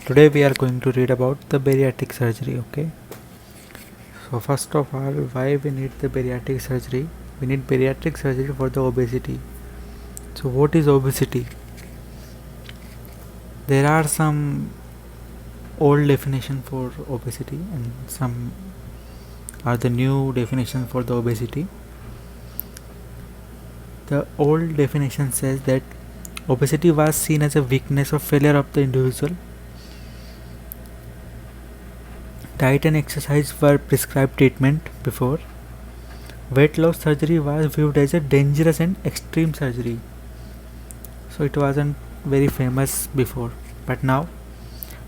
Today we are going to read about the bariatric surgery. Okay, so first of all, why we need the bariatric surgery? We need bariatric surgery for the obesity. So what is obesity? There are some old definition for obesity and some are the new definition for the obesity. The old definition says that obesity was seen as a weakness or failure of the individual. Diet and exercise were prescribed treatment before. Weight loss surgery was viewed as a dangerous and extreme surgery. So it wasn't very famous before. But now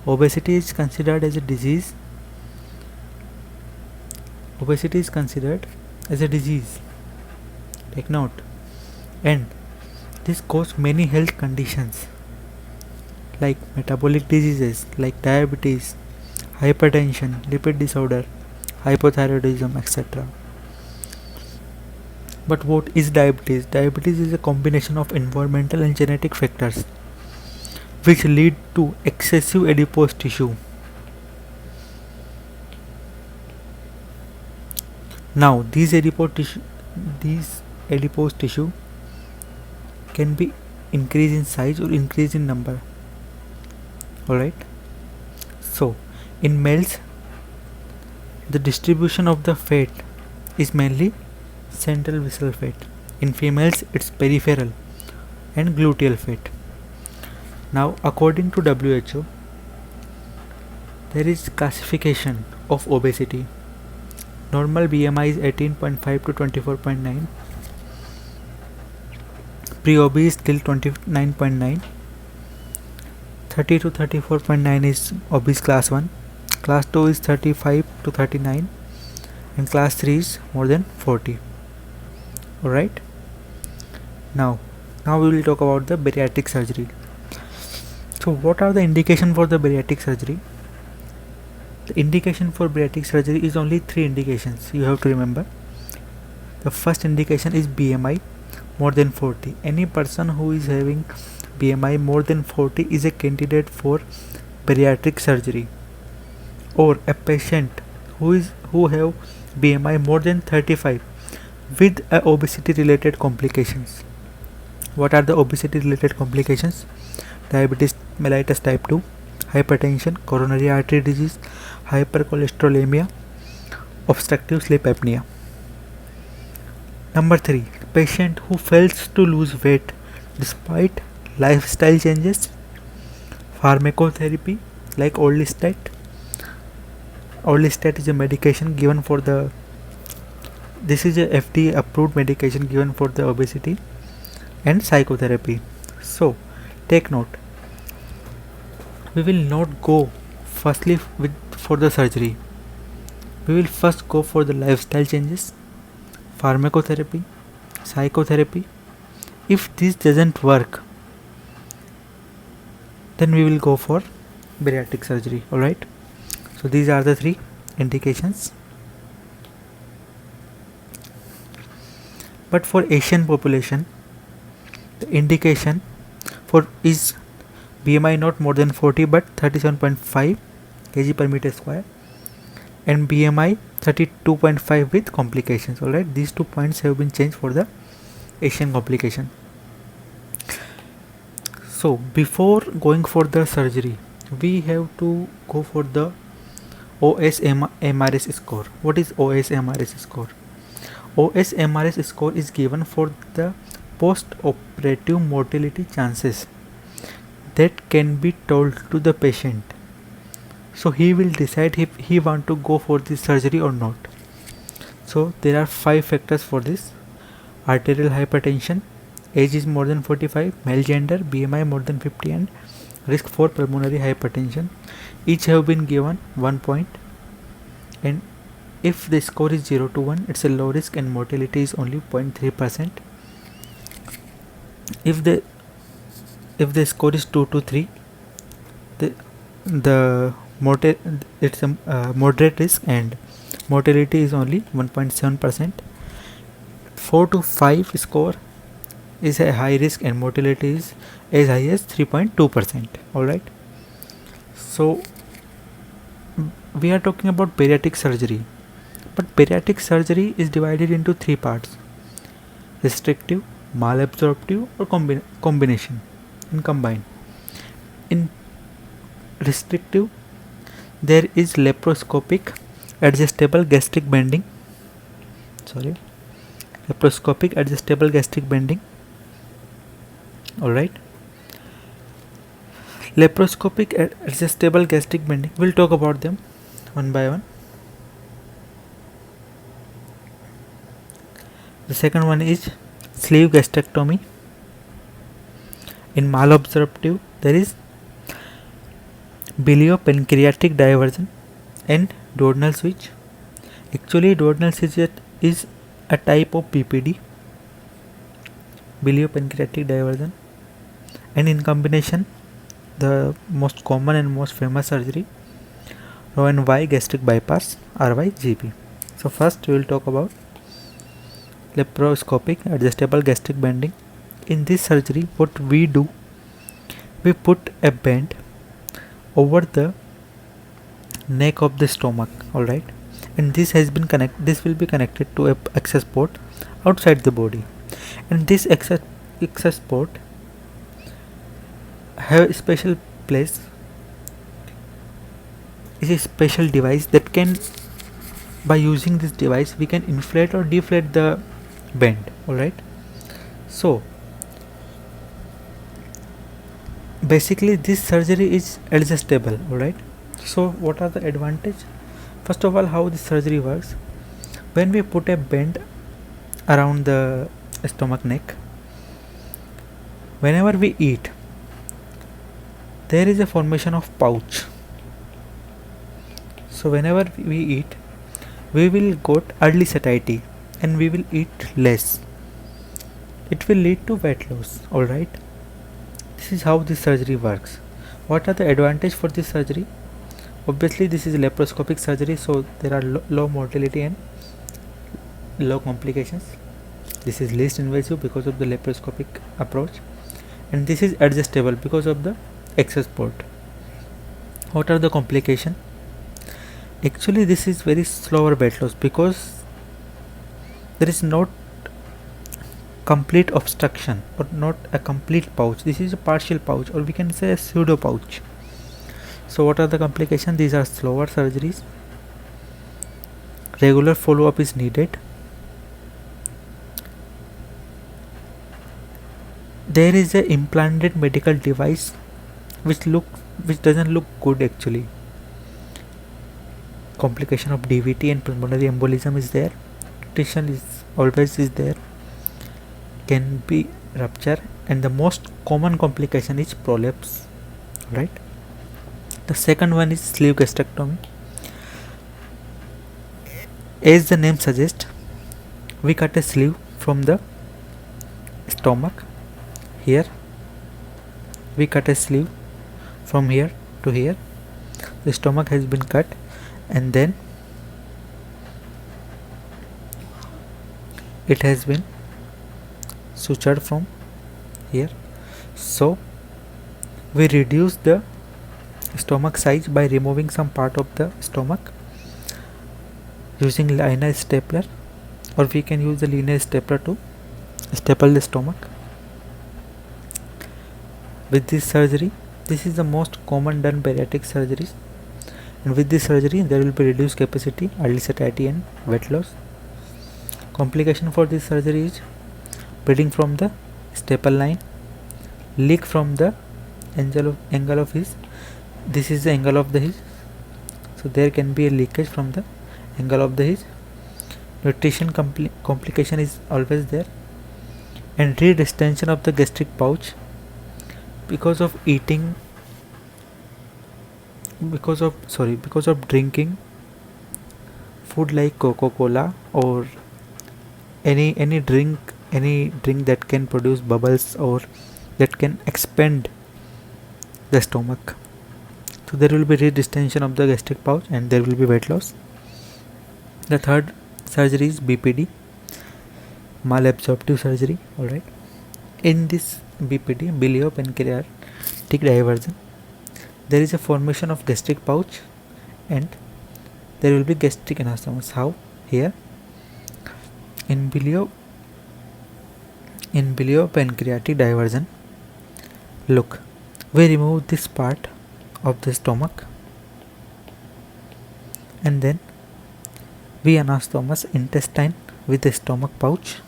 obesity is considered as a disease. Obesity is considered as a disease. Take note. And this causes many health conditions like metabolic diseases like diabetes, hypertension, lipid disorder, hypothyroidism, etc. But what is diabetes? Diabetes is a combination of environmental and genetic factors which lead to excessive adipose tissue. Now, these adipose tissue can be increase in size or increase in number. Alright. So, in males, the distribution of the fat is mainly central visceral fat. In females, it's peripheral and gluteal fat. Now, according to WHO, there is classification of obesity. Normal BMI is 18.5 to 24.9. Pre-obese till 29.9. 30 to 34.9 is obese class 1. Class 2 is 35 to 39. And class 3 is more than 40. Alright. Now we will talk about the bariatric surgery. So what are the indications for the bariatric surgery? The indication for bariatric surgery is only 3 indications. You have to remember. The first indication is BMI more than 40. Any person who is having BMI more than 40 is a candidate for bariatric surgery. Or a patient who have BMI more than 35 with obesity related complications. What are the obesity related complications? Diabetes mellitus type 2, hypertension, coronary artery disease, hypercholesterolemia, obstructive sleep apnea. Number 3, patient who fails to lose weight despite lifestyle changes, pharmacotherapy like Orlistat. Orlistat is a medication given for this is a FDA approved medication given for the obesity, and psychotherapy. So take note, we will not go firstly for the surgery. We will first go for the lifestyle changes, pharmacotherapy, psychotherapy. If this doesn't work, then we will go for bariatric surgery. Alright. So these are the 3 indications. But for Asian population, the indication for is BMI not more than 40 but 37.5 kg per meter square and BMI 32.5 with complications. Alright, these 2 points have been changed for the Asian complication. So before going for the surgery, we have to go for the OSMRS score. What is OSMRS score? OSMRS score is given for the post-operative mortality chances that can be told to the patient. So he will decide if he want to go for this surgery or not. So there are 5 factors for this: arterial hypertension, age is more than 45, male gender, BMI more than 50, and risk for pulmonary hypertension. Each have been given 1 point, and if the score is 0 to 1, it's a low risk and mortality is only 0.3%. If the score is 2 to 3, it's a moderate risk and mortality is only 1.7%. 4 to 5 score is a high risk and mortality is as high as 3.2%. Alright. So we are talking about bariatric surgery, but bariatric surgery is divided into three parts: restrictive, malabsorptive, or combination and combined. In restrictive, there is laparoscopic adjustable gastric bending. Sorry, laparoscopic adjustable gastric bending. All right. Laparoscopic adjustable gastric bending. We'll talk about them one by one. The second one is sleeve gastrectomy. In malabsorptive, there is biliopancreatic diversion and duodenal switch. Actually, duodenal switch is a type of BPD, biliopancreatic diversion, and in combination, the most common and most famous surgery, Roux-en-Y gastric bypass, RYGB. So first we will talk about laparoscopic adjustable gastric bending. In this surgery, what we do, we put a band over the neck of the stomach. All right, and this will be connected to a access port outside the body, and this access port have a special place, is a special device that can, by using this device, we can inflate or deflate the bend. All right, so basically this surgery is adjustable. All right, so what are the advantage? First of all, how this surgery works: when we put a band around the stomach neck, whenever we eat, there is a formation of pouch. So whenever we eat, we will got early satiety and we will eat less. It will lead to weight loss. All right, this is how this surgery works. What are the advantage for this surgery? Obviously this is laparoscopic surgery, so there are low mortality and low complications. This is least invasive because of the laparoscopic approach, and this is adjustable because of the access port. What are the complications? Actually this is very slower weight loss because there is not complete obstruction or not a complete pouch. This is a partial pouch, or we can say a pseudo pouch. So what are the complications? These are slower surgeries. Regular follow-up is needed. There is a implanted medical device which doesn't look good actually. Complication of DVT and pulmonary embolism is there. Nutrition is always there. Can be rupture, and the most common complication is prolapse. Right. The second one is sleeve gastrectomy. As the name suggests, we cut a sleeve from the stomach. Here we cut a sleeve from here to here. The stomach has been cut, and then it has been sutured from here. So we reduce the stomach size by removing some part of the stomach using linear stapler, or we can use the linear stapler to staple the stomach. With this surgery, this is the most common done bariatric surgeries, and with this surgery there will be reduced capacity, early satiety and weight loss. Complication for this surgery is bleeding from the staple line, leak from the angle of his. This is the angle of the hinge, so there can be a leakage from the angle of the hinge. Nutrition complication is always there, and redistension of the gastric pouch because of eating, because of drinking food like Coca-Cola or any drink that can produce bubbles or that can expand the stomach. So there will be redistension of the gastric pouch and there will be weight loss. The third surgery is BPD, malabsorptive surgery. Alright, in this BPD, biliopancreatic diversion, there is a formation of gastric pouch and there will be gastric anastomosis. How? Here in biliopancreatic diversion, look, we remove this part of the stomach and then we anastomose intestine with the stomach pouch,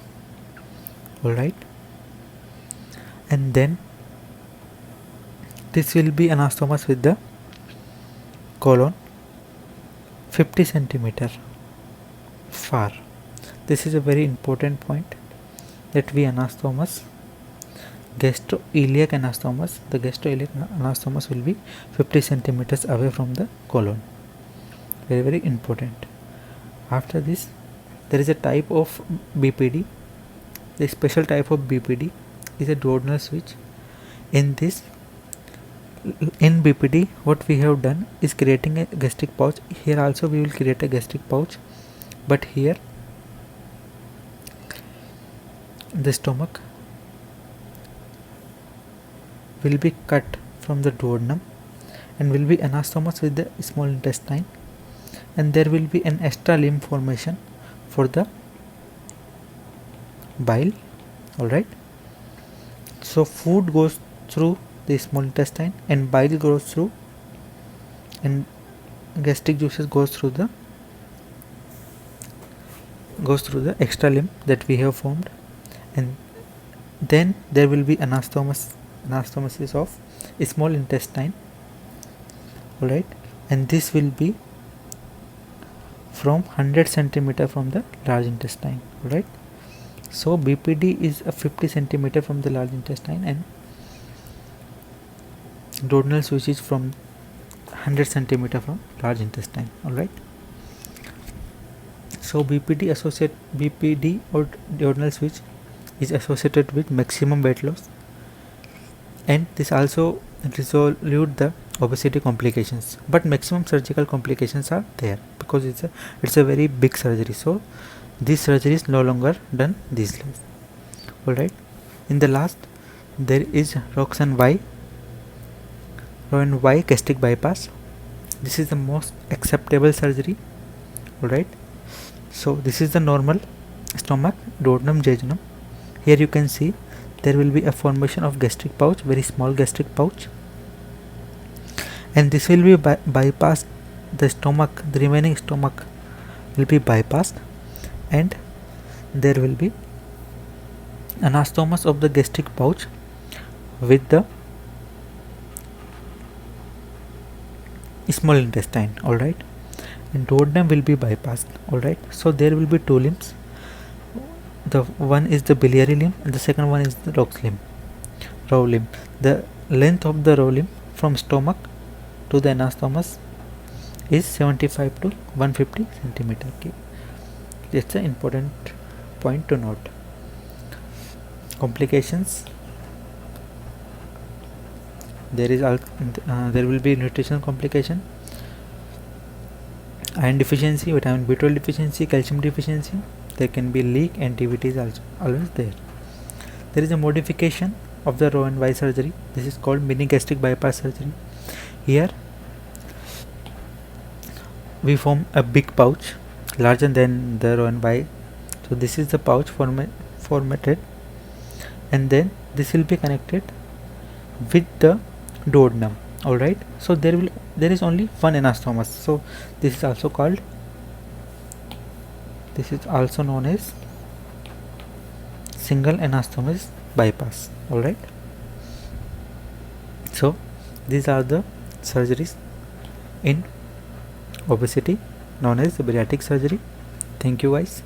alright, and then this will be anastomosed with the colon 50 centimeter far. This is a very important point, that we anastomose gastroiliac anastomos. The gastroiliac anastomos will be 50 centimeters away from the colon. Very, very important. After this, there is a type of BPD. The special type of BPD is a duodenal switch. In BPD, what we have done is creating a gastric pouch. Here also we will create a gastric pouch, but here the stomach will be cut from the duodenum and will be anastomosed with the small intestine, and there will be an extra limb formation for the bile, alright. So food goes through the small intestine and bile goes through, and gastric juices goes through the extra limb that we have formed, and then there will be anastomosis of small intestine, alright, and this will be from 100 centimeter from the large intestine, alright. So BPD is a 50 centimeter from the large intestine and duodenal switch is from 100 centimeter from large intestine, alright. So BPD or duodenal switch is associated with maximum weight loss, and this also resolved the obesity complications, but maximum surgical complications are there because it's a very big surgery. So this surgery is no longer done these days, alright. In the last, there is Roux-en-Y gastric bypass. This is the most acceptable surgery, alright. So this is the normal stomach, duodenum, jejunum. Here you can see there will be a formation of gastric pouch, very small gastric pouch, and this will be bypassed. The stomach, the remaining stomach will be bypassed, and there will be anastomosis of the gastric pouch with the small intestine, alright, and duodenum will be bypassed, alright. So there will be two limbs. The one is the biliary limb and the second one is the row limb. The length of the row limb from stomach to the anastomus is 75 to 150 centimeter. Okay, that's an important point to note. Complications: there will be nutritional complication, iron deficiency, vitamin B12 deficiency, calcium deficiency. There can be leak, and DVT is also always there. There is a modification of the Roux-en-Y surgery. This is called mini gastric bypass surgery. Here we form a big pouch larger than the Roux-en-Y. So this is the pouch formatted, and then this will be connected with the duodenum, alright. So there is only one anastomus. So this is also known as single anastomosis bypass, alright. So these are the surgeries in obesity known as bariatric surgery. Thank you guys.